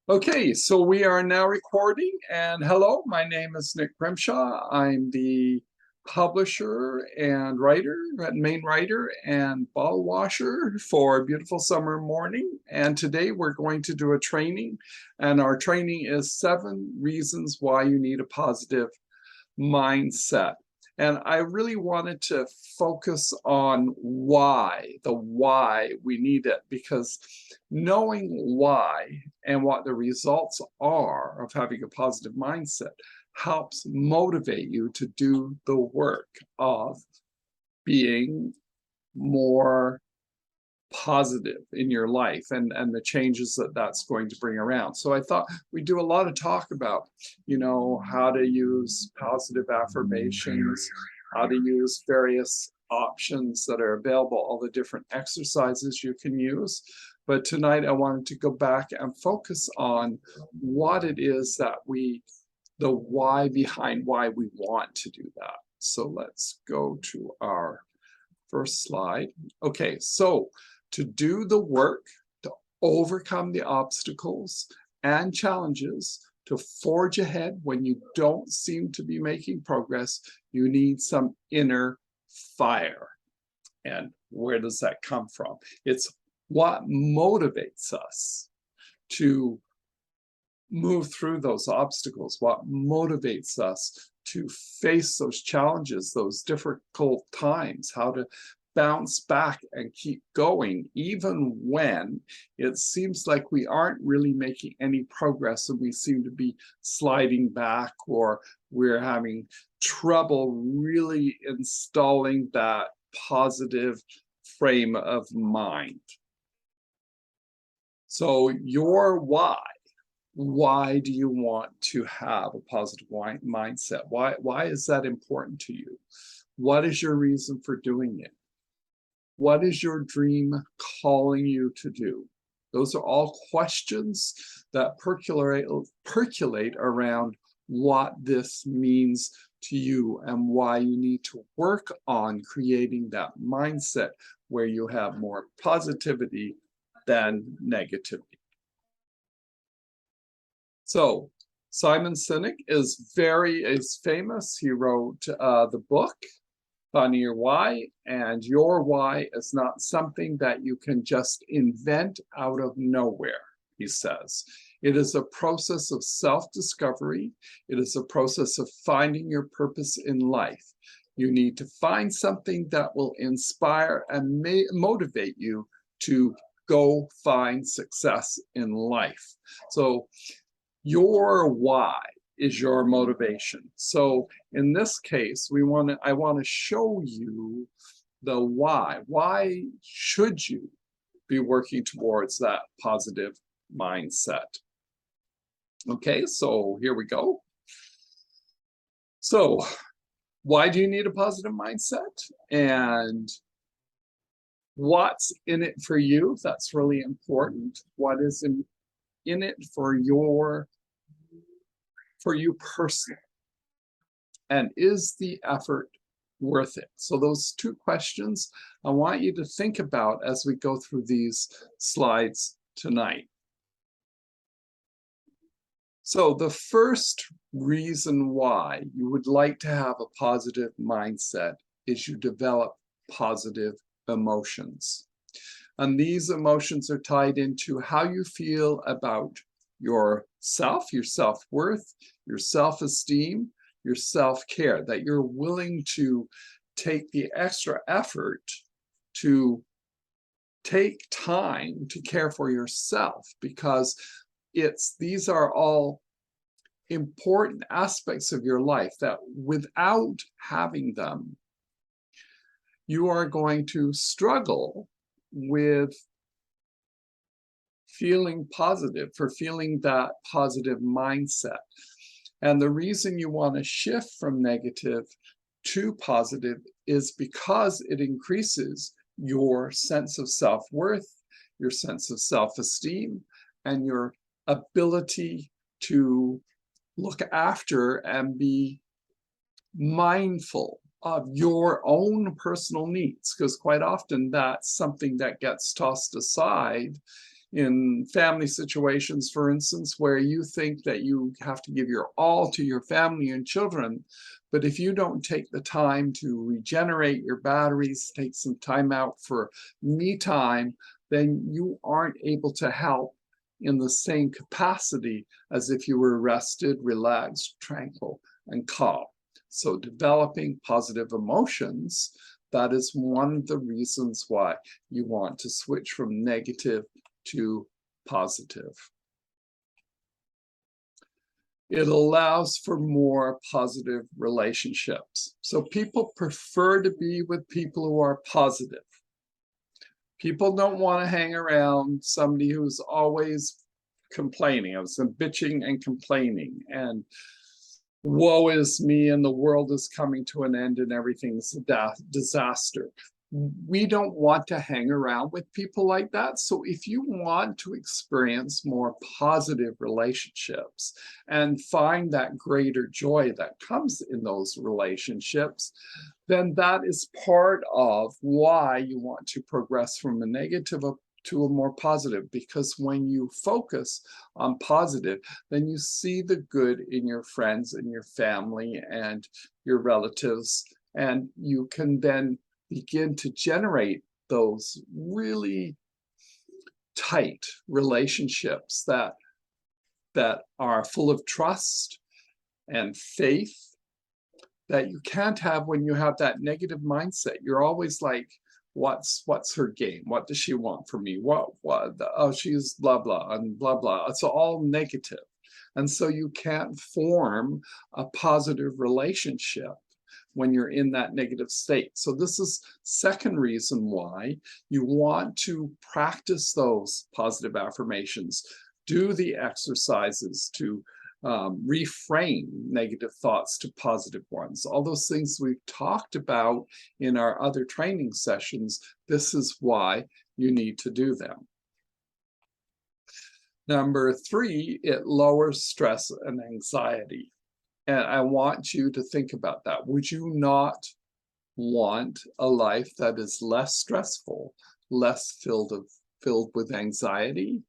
Okay, so we are now recording, and hello, my name is Nick Grimshawe. I'm the publisher and writer, main writer and bottle washer for Beautiful Summer Morning. And today we're going to do a training, and our training is 7 reasons why you need a positive mindset. And I really wanted to focus on the why we need it, because knowing why and what the results are of having a positive mindset helps motivate you to do the work of being more positive in your life and the changes that that's going to bring around. So I thought we do a lot of talk about, how to use positive affirmations, how to use various options that are available, all the different exercises you can use. But tonight I wanted to go back and focus on what it is that the why behind why we want to do that. So let's go to our first slide. Okay, so to do the work, to overcome the obstacles and challenges, to forge ahead when you don't seem to be making progress, you need some inner fire. And where does that come from? It's what motivates us to move through those obstacles, what motivates us to face those challenges, those difficult times, how to bounce back and keep going, even when it seems like we aren't really making any progress and we seem to be sliding back, or we're having trouble really installing that positive frame of mind. So your why do you want to have a positive mindset? Why is that important to you? What is your reason for doing it? What is your dream calling you to do? Those are all questions that percolate around what this means to you and why you need to work on creating that mindset where you have more positivity than negativity. So Simon Sinek is famous. He wrote the book, Find Your Why, and your why is not something that you can just invent out of nowhere, he says. It is a process of self-discovery. It is a process of finding your purpose in life. You need to find something that will inspire and motivate you to go find success in life. So your why is your motivation. So in this case, I want to show you the why. Why should you be working towards that positive mindset? Okay, so here we go. So why do you need a positive mindset? And what's in it for you? That's really important. What is in it for you personally? And is the effort worth it? So those 2 questions I want you to think about as we go through these slides tonight. So the first reason why you would like to have a positive mindset is you develop positive emotions. And these emotions are tied into how you feel about yourself, your self-worth, your self-esteem, your self-care, that you're willing to take the extra effort to take time to care for yourself, because these are all important aspects of your life that without having them, you are going to struggle with feeling positive, for feeling that positive mindset. And the reason you want to shift from negative to positive is because it increases your sense of self-worth, your sense of self-esteem, and your ability to look after and be mindful of your own personal needs, because quite often that's something that gets tossed aside in family situations, for instance, where you think that you have to give your all to your family and children, but if you don't take the time to regenerate your batteries, take some time out for me time, then you aren't able to help in the same capacity as if you were rested, relaxed, tranquil, and calm. So developing positive emotions, that is one of the reasons why you want to switch from negative to positive. It allows for more positive relationships. So people prefer to be with people who are positive. People don't want to hang around somebody who's always complaining, of some bitching and complaining, and woe is me, and the world is coming to an end, and everything's a disaster. We don't want to hang around with people like that. So if you want to experience more positive relationships and find that greater joy that comes in those relationships, then that is part of why you want to progress from a negative to a more positive, because when you focus on positive, then you see the good in your friends and your family and your relatives, and you can then begin to generate those really tight relationships that are full of trust and faith that you can't have when you have that negative mindset. You're always like, what's her game? What does she want from me? Oh, she's blah blah and blah blah. It's all negative. And so you can't form a positive relationship when you're in that negative state. So this is second reason why you want to practice those positive affirmations, do the exercises to reframe negative thoughts to positive ones. All those things we've talked about in our other training sessions, this is why you need to do them. Number 3, it lowers stress and anxiety. And I want you to think about that. Would you not want a life that is less stressful, less filled with anxiety?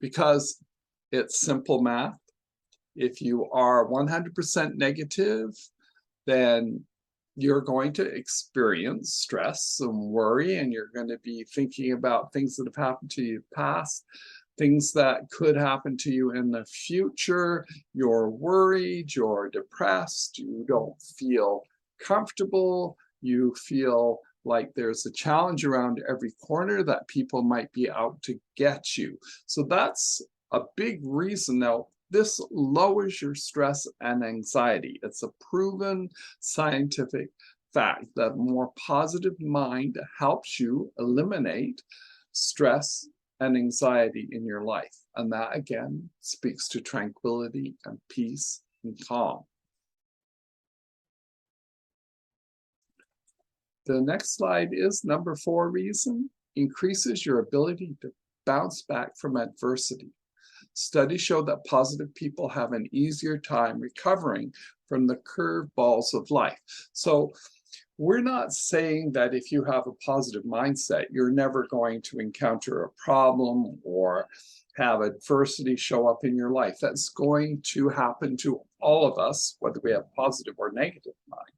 Because it's simple math. If you are 100% negative, then you're going to experience stress and worry, and you're going to be thinking about things that have happened to you in the past, things that could happen to you in the future. You're worried, you're depressed, you don't feel comfortable, you feel like there's a challenge around every corner, that people might be out to get you. So that's a big reason. Now, this lowers your stress and anxiety. It's a proven scientific fact that a more positive mind helps you eliminate stress and anxiety in your life. And that, again, speaks to tranquility and peace and calm. The next slide is number 4 reason: increases your ability to bounce back from adversity. Studies show that positive people have an easier time recovering from the curveballs of life. So we're not saying that if you have a positive mindset, you're never going to encounter a problem or have adversity show up in your life. That's going to happen to all of us, whether we have positive or negative mind.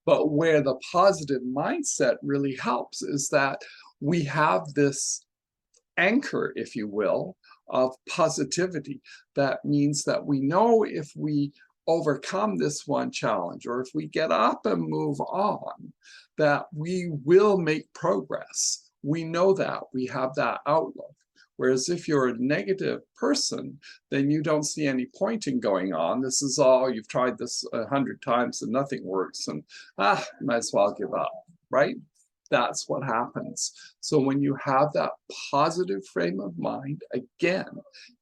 But where the positive mindset really helps is that we have this anchor, if you will, of positivity. That means that we know if we overcome this one challenge, or if we get up and move on, that we will make progress. We know that, we have that outlook. Whereas if you're a negative person, then you don't see any point in going on. This is all, you've tried this 100 times and nothing works, and might as well give up, right? That's what happens. So when you have that positive frame of mind, again,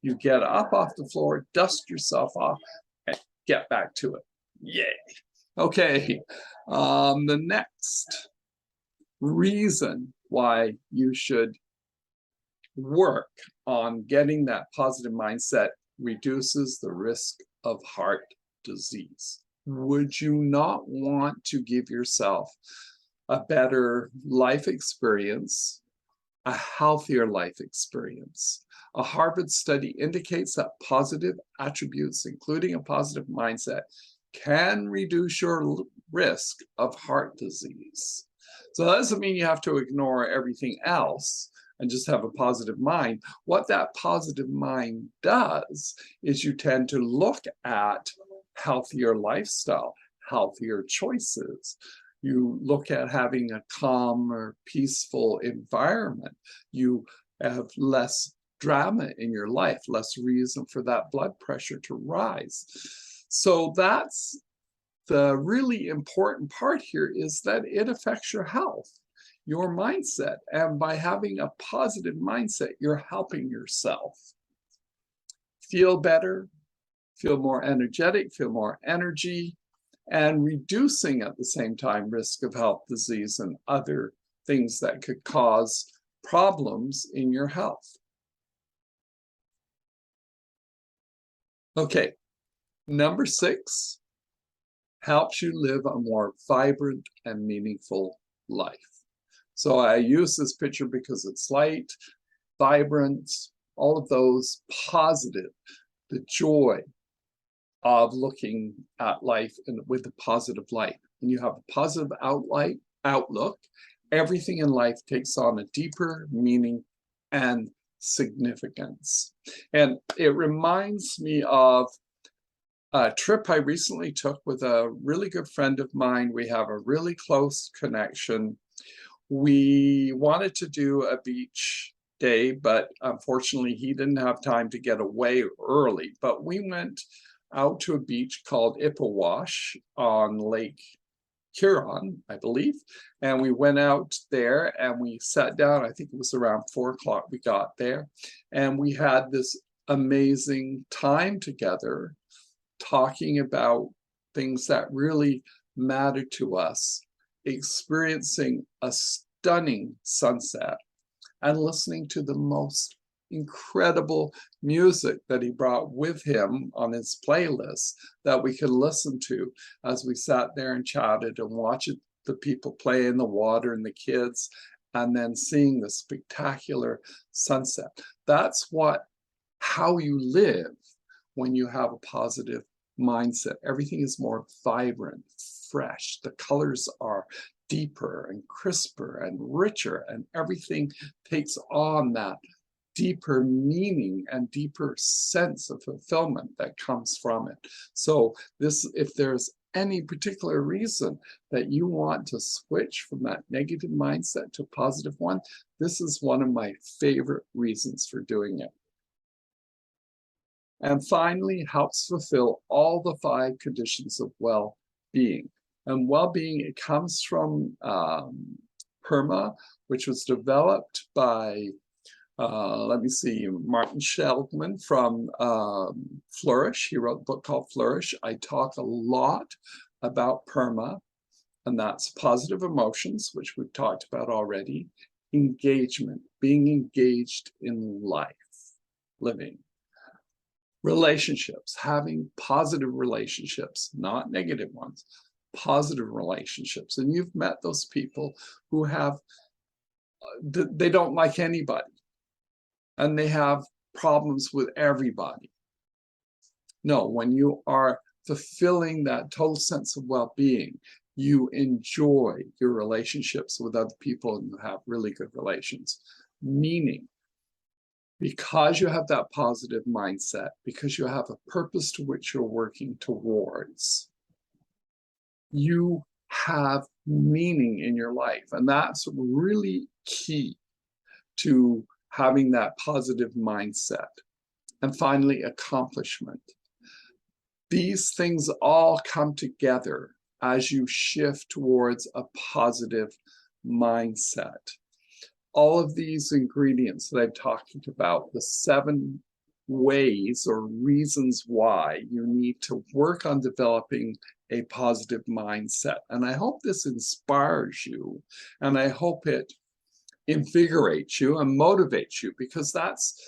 you get up off the floor, dust yourself off, and get back to it. Yay. Okay, the next reason why you should work on getting that positive mindset: reduces the risk of heart disease. Would you not want to give yourself a better life experience a healthier life experience. A Harvard study indicates that positive attributes, including a positive mindset, can reduce your risk of heart disease. So that doesn't mean you have to ignore everything else and just have a positive mind. What that positive mind does is you tend to look at healthier lifestyle, healthier choices. You look at having a calm or peaceful environment. You have less drama in your life, less reason for that blood pressure to rise. So that's the really important part here, is that it affects your health, your mindset. And by having a positive mindset, you're helping yourself feel better, feel more energetic, feel more energy, and reducing at the same time risk of health disease and other things that could cause problems in your health. Okay, number 6, helps you live a more vibrant and meaningful life. So I use this picture because it's light, vibrant, all of those positive, the joy of looking at life and with a positive light. When you have a positive outlook, everything in life takes on a deeper meaning and significance. And it reminds me of a trip I recently took with a really good friend of mine. We have a really close connection. We wanted to do a beach day, but unfortunately he didn't have time to get away early. But we went out to a beach called Ippawash on Lake Huron, I believe. And we went out there and we sat down. I think it was around 4 o'clock we got there. And we had this amazing time together, talking about things that really matter to us, experiencing a stunning sunset, and listening to the most incredible music that he brought with him on his playlist that we could listen to as we sat there and chatted and watched the people play in the water and the kids, and then seeing the spectacular sunset. That's how you live when you have a positive mindset. Everything is more vibrant, fresh. The colors are deeper and crisper and richer, and everything takes on that deeper meaning and deeper sense of fulfillment that comes from it. So if there's any particular reason that you want to switch from that negative mindset to a positive one, this is one of my favorite reasons for doing it. And finally, helps fulfill all the 5 conditions of well-being. And well-being, it comes from Perma, which was developed by Martin Seligman from Flourish. He wrote a book called Flourish. I talk a lot about Perma, and that's positive emotions, which we've talked about already, engagement, being engaged in life, living, relationships, having positive relationships, not negative ones, positive relationships. And you've met those people who they don't like anybody, and they have problems with everybody. No, when you are fulfilling that total sense of well-being, you enjoy your relationships with other people and you have really good relations. Meaning, because you have that positive mindset, because you have a purpose to which you're working towards, you have meaning in your life. And that's really key to having that positive mindset. And finally, accomplishment. These things all come together as you shift towards a positive mindset. All of these ingredients that I'm talking about, the 7 ways or reasons why you need to work on developing a positive mindset. And I hope this inspires you, and I hope it invigorates you and motivates you, because that's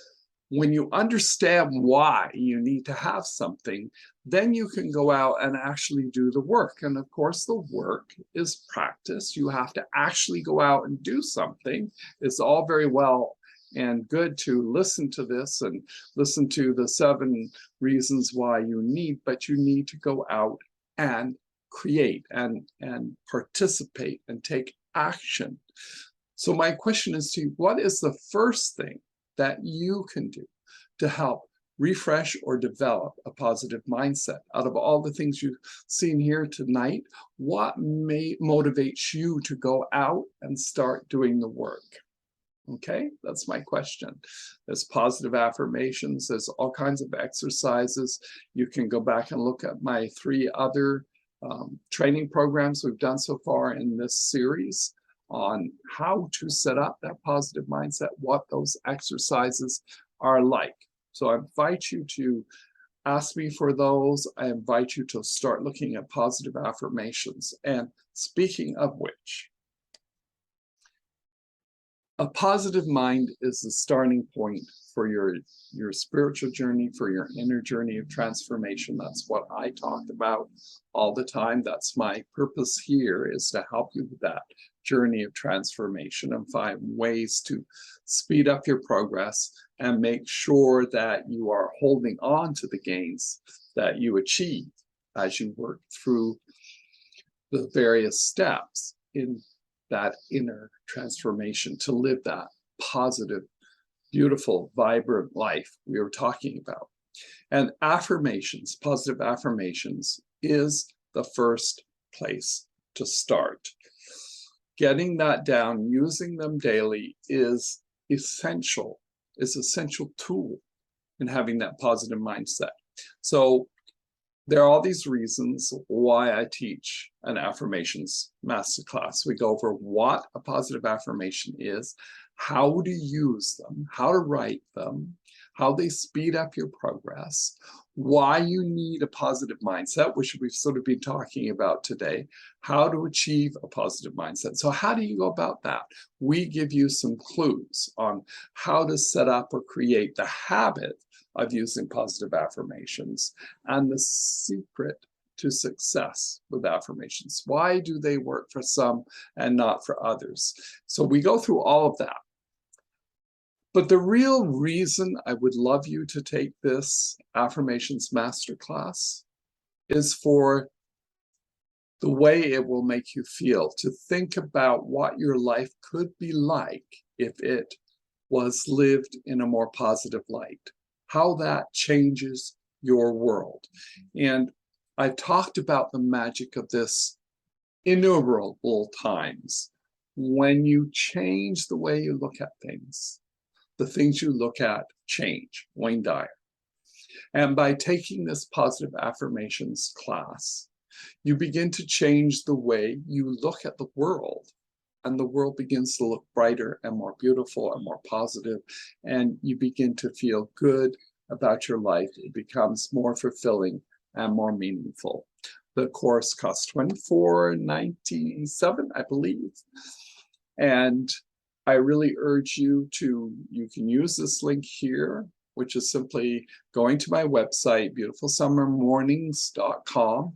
When you understand why you need to have something, then you can go out and actually do the work. And of course, the work is practice. You have to actually go out and do something. It's all very well and good to listen to this and listen to the 7 reasons why you need, but you need to go out and create and participate and take action. So my question is to you, what is the first thing that you can do to help refresh or develop a positive mindset? Out of all the things you've seen here tonight, what motivates you to go out and start doing the work? Okay, that's my question. There's positive affirmations, there's all kinds of exercises. You can go back and look at my 3 other training programs we've done so far in this series on how to set up that positive mindset, what those exercises are like. So I invite you to ask me for those. I invite you to start looking at positive affirmations. And speaking of which, a positive mind is the starting point for your spiritual journey, for your inner journey of transformation. That's what I talk about all the time. That's my purpose here, is to help you with that journey of transformation and find ways to speed up your progress and make sure that you are holding on to the gains that you achieve as you work through the various steps in that inner transformation to live that positive, beautiful, vibrant life we were talking about. And affirmations, positive affirmations, is the first place to start. Getting that down, using them daily is essential, essential tool in having that positive mindset. So there are all these reasons why I teach an affirmations masterclass. We go over what a positive affirmation is, how to use them, how to write them, how they speed up your progress, why you need a positive mindset, which we've sort of been talking about today, how to achieve a positive mindset. So how do you go about that? We give you some clues on how to set up or create the habit of using positive affirmations and the secret to success with affirmations. Why do they work for some and not for others? So we go through all of that. But the real reason I would love you to take this affirmations masterclass is for the way it will make you feel, to think about what your life could be like if it was lived in a more positive light, how that changes your world. And I've talked about the magic of this innumerable times. When you change the way you look at things, the things you look at change. Wayne Dyer. And by taking this positive affirmations class, you begin to change the way you look at the world. And the world begins to look brighter and more beautiful and more positive, and you begin to feel good about your life. It becomes more fulfilling and more meaningful. The course costs $24.97, I believe. And I really urge you can use this link here, which is simply going to my website, beautifulsummermornings.com/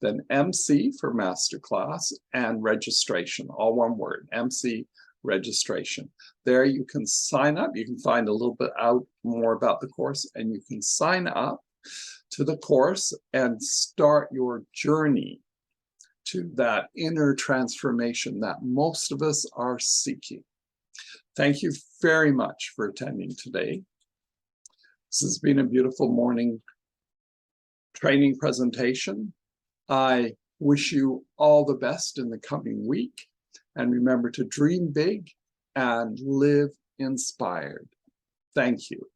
then MC for masterclass and registration, all one word, MC registration. There you can sign up. You can find a little bit out more about the course, and you can sign up to the course and start your journey to that inner transformation that most of us are seeking. Thank you very much for attending today. This has been a beautiful morning training presentation. I wish you all the best in the coming week, and remember to dream big and live inspired. Thank you.